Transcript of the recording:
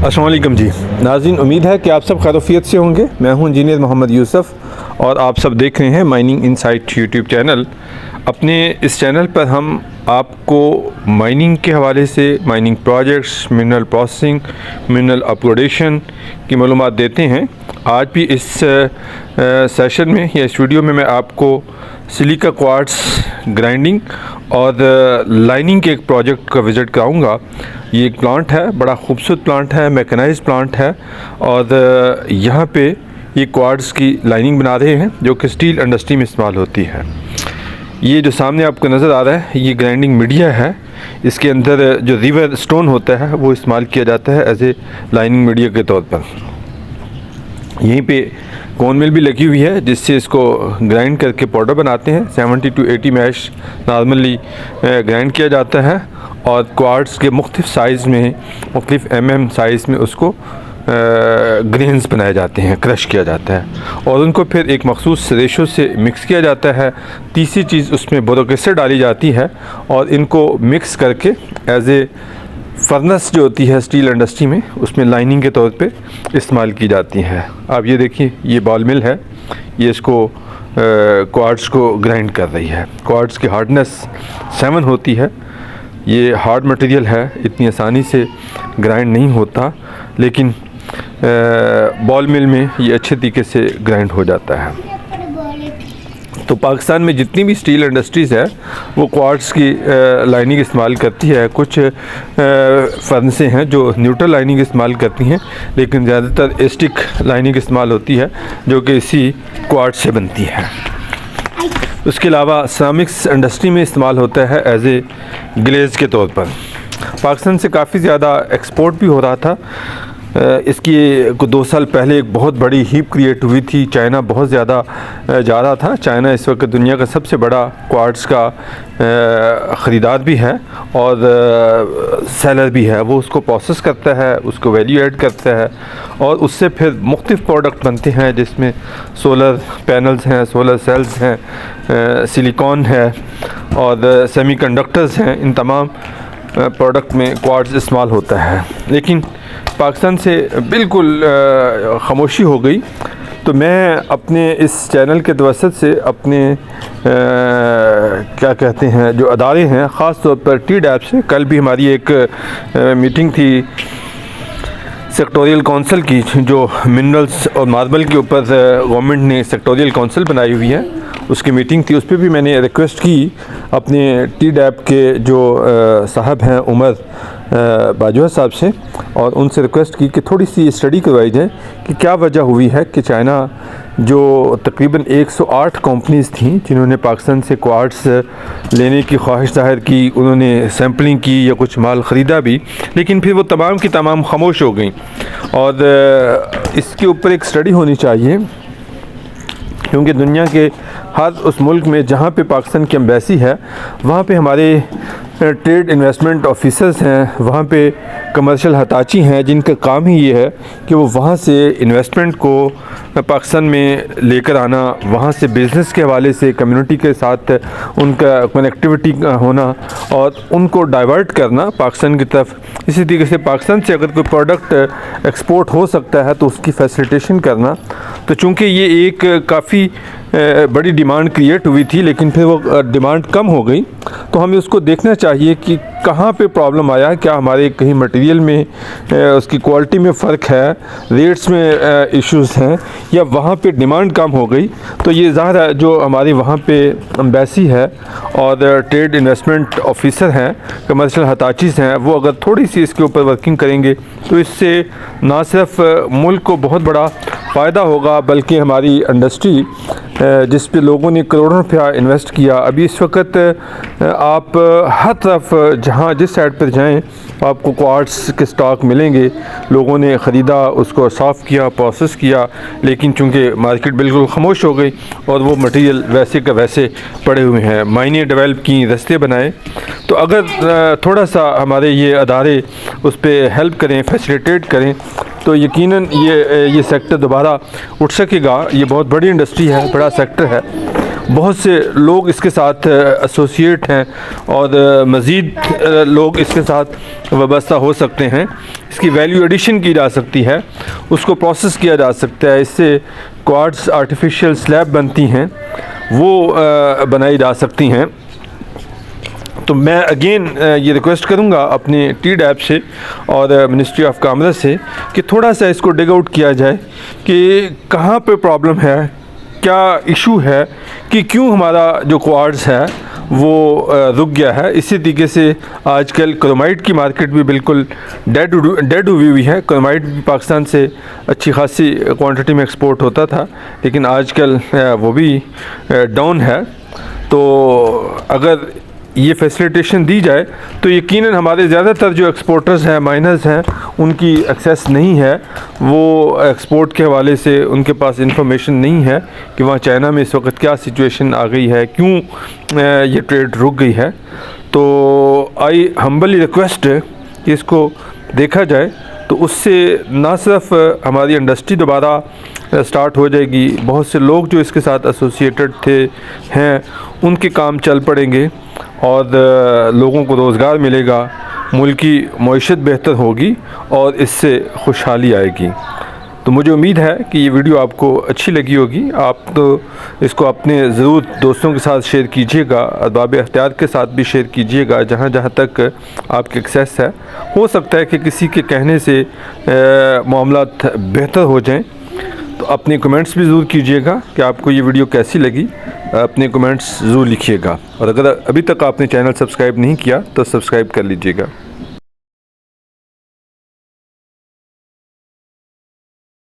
अस्सलाम वालेकुम जी नाज़रीन, उम्मीद है कि आप सब खैरियत से होंगे। मैं हूं इंजीनियर मोहम्मद यूसुफ़ और आप सब देख रहे हैं माइनिंग इनसाइट यूट्यूब चैनल। अपने इस चैनल पर हम आपको माइनिंग के हवाले से mining projects, mineral processing, mineral upgradation की मालूमात देते हैं। आज भी इस सेशन में या इस वीडियो में मैं आपको सिलिका क्वार्ट्ज ग्राइंडिंग और लाइनिंग के एक प्रोजेक्ट का विज़िट कराऊंगा। ये एक प्लांट है, बड़ा खूबसूरत प्लांट है, मैकेनाइज्ड प्लांट है और यहाँ पे ये क्वार्ट्ज की लाइनिंग बना रहे हैं जो कि स्टील इंडस्ट्री में इस्तेमाल होती है। ये जो सामने आपको नज़र आ रहा है ये ग्राइंडिंग मीडिया है। इसके अंदर जो रिवर स्टोन होता है वो इस्तेमाल किया जाता है एज ए लाइनिंग मीडिया के तौर पर। यहीं पे कोन मिल भी लगी हुई है जिससे इसको ग्राइंड करके पाउडर बनाते हैं। 70 to 80 मैश नॉर्मली ग्राइंड किया जाता है और क्वार्ट्ज के मुख्तलिफ साइज़ में, मुख्तलिफ mm साइज़ में उसको ग्रेन्स बनाए जाते हैं, क्रश किया जाता है और उनको फिर एक मखसूस रेशो से मिक्स किया जाता है। तीसरी चीज़ उसमें बोरोक एसिड डाली जाती है और इनको मिक्स करके एज ए फर्नेस जो होती है स्टील इंडस्ट्री में उसमें लाइनिंग के तौर पे इस्तेमाल की जाती है। आप ये देखिए, ये बॉल मिल है, ये इसको क्वार्ट्ज को ग्राइंड कर रही है। क्वार्ट्ज की हार्डनेस 7 होती है। ये हार्ड मटेरियल है, इतनी आसानी से ग्राइंड नहीं होता, लेकिन बॉल मिल में ये अच्छे तरीके से ग्राइंड हो जाता है। तो पाकिस्तान में जितनी भी स्टील इंडस्ट्रीज़ है वो क्वार्ट्ज की लाइनिंग इस्तेमाल करती है। कुछ फर्नेसें हैं जो न्यूट्रल लाइनिंग इस्तेमाल करती हैं, लेकिन ज़्यादातर एस्टिक लाइनिंग इस्तेमाल होती है जो कि इसी क्वार्ट्ज से बनती है। उसके अलावा सिरामिक्स इंडस्ट्री में इस्तेमाल होता है एज ए ग्लेज़ के तौर पर। पाकिस्तान से काफ़ी ज़्यादा एक्सपोर्ट भी हो रहा था। इसकी 2 साल पहले एक बहुत बड़ी हीप क्रिएट हुई थी। चाइना बहुत ज़्यादा जा रहा था। चाइना इस वक्त दुनिया का सबसे बड़ा क्वार्ट्ज का ख़रीदार भी है और सेलर भी है। वो उसको प्रोसेस करता है, उसको वैल्यू ऐड करता है और उससे फिर मुख्तलिफ़ प्रोडक्ट बनते हैं जिसमें सोलर पैनल्स हैं, सोलर सेल्स हैं, सिलिकॉन है और सेमीकंडक्टर्स हैं। इन तमाम प्रोडक्ट में क्वार्ट्ज इस्तेमाल होता है, लेकिन पाकिस्तान से बिल्कुल खामोशी हो गई। तो मैं अपने इस चैनल के तवसत से अपने क्या कहते हैं जो अदारे हैं, ख़ास तौर पर TDAP से, कल भी हमारी एक मीटिंग थी सेक्टोरियल काउंसिल की जो मिनरल्स और मार्बल के ऊपर गवर्नमेंट ने सेक्टोरियल काउंसिल बनाई हुई है, उसकी मीटिंग थी। उस पर भी मैंने रिक्वेस्ट की अपने TDAP के जो साहब हैं उमर बाजवा साहब से, और उनसे रिक्वेस्ट की कि थोड़ी सी स्टडी करवाई जाए कि क्या वजह हुई है कि चाइना जो तकरीबन 108 कंपनीज़ थी जिन्होंने पाकिस्तान से क्वार्ट्ज लेने की ख्वाहिश ज़ाहिर की, उन्होंने सैम्पलिंग की या कुछ माल ख़रीदा भी, लेकिन फिर वो तमाम की तमाम खामोश हो गई। और इसके ऊपर एक स्टडी होनी चाहिए क्योंकि दुनिया के हर उस मुल्क में जहाँ पे पाकिस्तान की एम्बेसी है वहाँ पे हमारे ट्रेड इन्वेस्टमेंट ऑफिसर्स हैं, वहाँ पे कमर्शियल हताची हैं जिनका काम ही ये है कि वो वहाँ से इन्वेस्टमेंट को पाकिस्तान में लेकर आना, वहाँ से बिज़नेस के हवाले से कम्युनिटी के साथ उनका कनेक्टिविटी होना और उनको डाइवर्ट करना पाकिस्तान की तरफ। इसी तरीके से पाकिस्तान से अगर कोई प्रोडक्ट एक्सपोर्ट हो सकता है तो उसकी फैसिलिटेशन करना। तो चूँकि ये एक काफ़ी बड़ी डिमांड क्रिएट हुई थी, लेकिन फिर वो डिमांड कम हो गई, तो हमें उसको देखना चाहिए कि कहाँ पे प्रॉब्लम आया। क्या हमारे कहीं मटेरियल में उसकी क्वालिटी में फ़र्क है, रेट्स में इश्यूज़ हैं, या वहाँ पे डिमांड कम हो गई। तो ये ज़ाहिर है जो हमारी वहाँ पे एम्बेसी है और ट्रेड इन्वेस्टमेंट ऑफिसर हैं, कमर्शियल हताचीज़ हैं, वो अगर थोड़ी सी इसके ऊपर वर्किंग करेंगे तो इससे ना सिर्फ मुल्क को बहुत बड़ा फ़ायदा होगा बल्कि हमारी इंडस्ट्री जिस पे लोगों ने करोड़ों रुपया इन्वेस्ट किया, अभी इस वक्त आप हर तरफ जहाँ जिस साइड पर जाएं आपको क्वार्ट्ज के स्टॉक मिलेंगे। लोगों ने ख़रीदा, उसको साफ़ किया, प्रोसेस किया, लेकिन चूँकि मार्केट बिल्कुल खामोश हो गई और वो मटेरियल वैसे का वैसे पड़े हुए हैं। माइनें डेवलप की, रास्ते बनाए। तो अगर थोड़ा सा हमारे ये अदारे उस पर हेल्प करें, फैसिलिटेट करें, तो यकीनन ये सेक्टर दोबारा उठ सकेगा। ये बहुत बड़ी इंडस्ट्री है, बड़ा सेक्टर है। बहुत से लोग इसके साथ एसोसिएट हैं और मज़ीद लोग इसके साथ वाबस्ता हो सकते हैं। इसकी वैल्यू एडिशन की जा सकती है, उसको प्रोसेस किया जा सकता है, इससे क्वार्ट्ज आर्टिफिशियल स्लैब बनती हैं, वो बनाई जा सकती हैं। तो मैं अगेन ये रिक्वेस्ट करूँगा अपने TDAP से और मिनिस्ट्री ऑफ कॉमर्स से कि थोड़ा सा इसको डिग आउट किया जाए कि कहाँ पे प्रॉब्लम है, क्या इशू है, कि क्यों हमारा जो क्वार्ट्ज है वो रुक गया है। इसी तरीके से आजकल क्रोमाइट की मार्केट भी बिल्कुल डेड हुई हुई है। क्रोमाइट भी पाकिस्तान से अच्छी खासी क्वांटिटी में एक्सपोर्ट होता था, लेकिन आजकल वो भी डाउन है। तो अगर ये फैसिलिटेशन दी जाए तो यकीनन हमारे ज़्यादातर जो एक्सपोर्टर्स हैं, माइनर्स हैं, उनकी एक्सेस नहीं है, वो एक्सपोर्ट के हवाले से उनके पास इंफॉर्मेशन नहीं है कि वहाँ चाइना में इस वक्त क्या सिचुएशन आ गई है, क्यों ये ट्रेड रुक गई है। तो आई हम्बली रिक्वेस्ट कि इसको देखा जाए, तो उससे ना सिर्फ हमारी इंडस्ट्री दोबारा स्टार्ट हो जाएगी, बहुत से लोग जो इसके साथ एसोसिएटेड हैं उनके काम चल पड़ेंगे और लोगों को रोज़गार मिलेगा, मुल्क की मईशत बेहतर होगी और इससे खुशहाली आएगी। तो मुझे उम्मीद है कि ये वीडियो आपको अच्छी लगी होगी। आप तो इसको अपने ज़रूर दोस्तों के साथ शेयर कीजिएगा, अरबाब अख्तियार के साथ भी शेयर कीजिएगा, जहाँ जहाँ तक आपके एक्सेस है। हो सकता है कि किसी के कहने से मामलात बेहतर हो जाएं। तो अपने कमेंट्स भी ज़रूर कीजिएगा कि आपको ये वीडियो कैसी लगी, अपने कमेंट्स ज़रूर लिखिएगा। और अगर अभी तक आपने चैनल सब्सक्राइब नहीं किया तो सब्सक्राइब कर लीजिएगा।